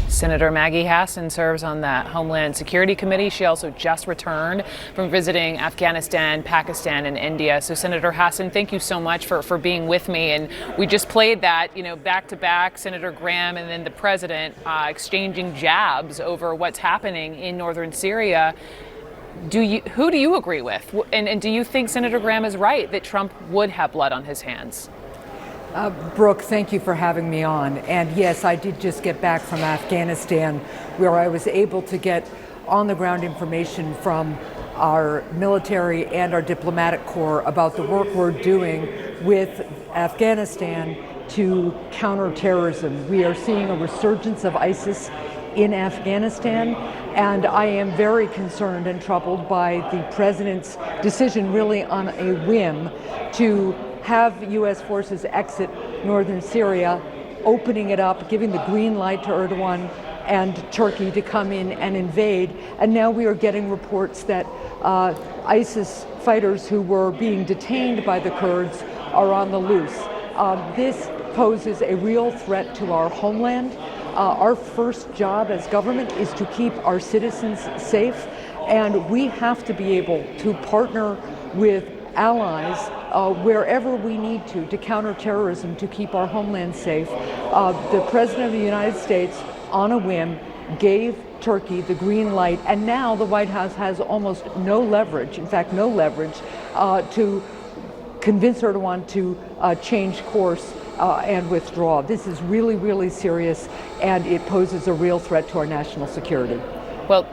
Senator Maggie Hassan serves on the Homeland Security Committee. She also just returned from visiting Afghanistan, Pakistan, and India. So, Senator Hassan, thank you so much for being with me. And we just played that, back to back, Senator Graham and then the president exchanging jabs over what's happening in northern Syria. Who do you agree with? And do you think Senator Graham is right that Trump would have blood on his hands? Brooke, thank you for having me on. And yes, I did just get back from Afghanistan, where I was able to get on-the-ground information from our military and our diplomatic corps about the work we're doing with Afghanistan to counter terrorism. We are seeing a resurgence of ISIS in Afghanistan, and I am very concerned and troubled by the president's decision, really on a whim, to have U.S. forces exit northern Syria, opening it up, giving the green light to Erdogan and Turkey to come in and invade. And now we are getting reports that ISIS fighters who were being detained by the Kurds are on the loose. This poses a real threat to our homeland. Our first job as government is to keep our citizens safe, and we have to be able to partner with allies wherever we need to counter terrorism, to keep our homeland safe. The President of the United States, on a whim, gave Turkey the green light, and now the White House has almost no leverage, in fact, no leverage, to convince Erdogan to change course and withdraw. This is really, really serious, and it poses a real threat to our national security. Well,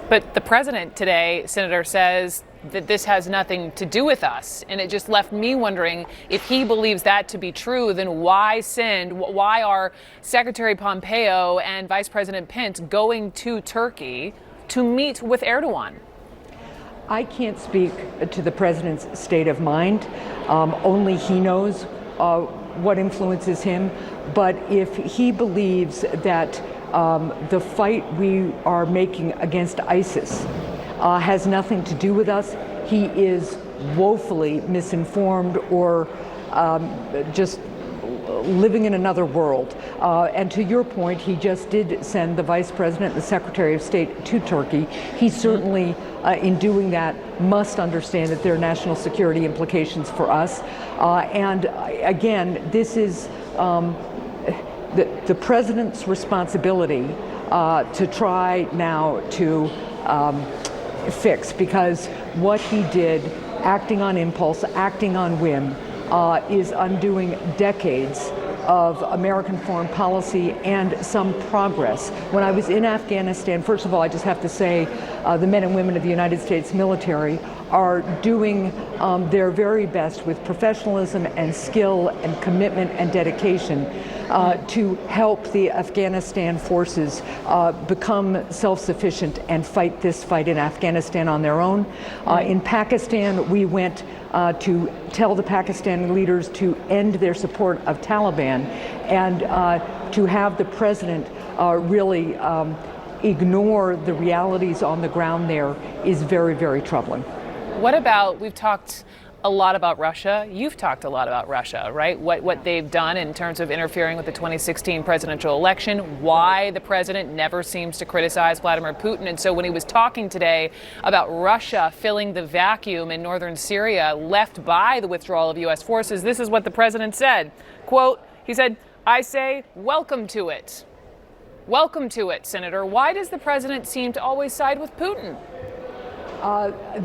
but the president today, Senator, says that this has nothing to do with us. And it just left me wondering, if he believes that to be true, then why are Secretary Pompeo and Vice President Pence going to Turkey to meet with Erdogan? I can't speak to the president's state of mind. Only he knows what influences him. But if he believes that the fight we are making against ISIS has nothing to do with us, he is woefully misinformed or just living in another world. And to your point, he just did send the Vice President and the Secretary of State to Turkey. He certainly, in doing that, must understand that there are national security implications for us. And again, this is the President's responsibility to try now to fix, because what he did, acting on impulse, acting on whim, is undoing decades of American foreign policy and some progress. When I was in Afghanistan, first of all, I just have to say the men and women of the United States military are doing their very best with professionalism and skill and commitment and dedication to help the Afghanistan forces become self-sufficient and fight this fight in Afghanistan on their own. In Pakistan, we went to tell the Pakistani leaders to end their support of Taliban, and to have the president really ignore the realities on the ground there is very, very troubling. What about, we've talked a lot about Russia. You've talked a lot about Russia, right? What they've done in terms of interfering with the 2016 presidential election, why the president never seems to criticize Vladimir Putin. And so when he was talking today about Russia filling the vacuum in northern Syria left by the withdrawal of U.S. forces, this is what the president said. Quote, he said, "I say, welcome to it. Welcome to it, Senator. Why does the president seem to always side with Putin?"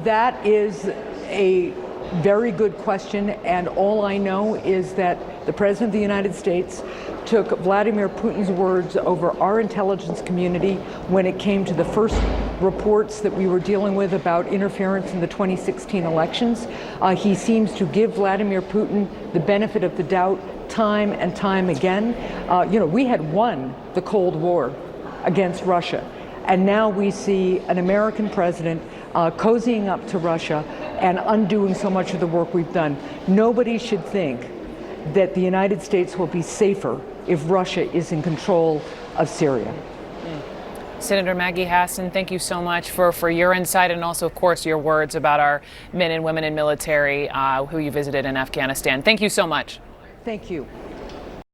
That is a very good question, and all I know is that the President of the United States took Vladimir Putin's words over our intelligence community when it came to the first reports that we were dealing with about interference in the 2016 elections. He seems to give Vladimir Putin the benefit of the doubt time and time again. We had won the Cold War against Russia, and now we see an American president cozying up to Russia and undoing so much of the work we've done. Nobody should think that the United States will be safer if Russia is in control of Syria. Senator Maggie Hassan, thank you so much for your insight and also, of course, your words about our men and women in military who you visited in Afghanistan. Thank you so much. Thank you.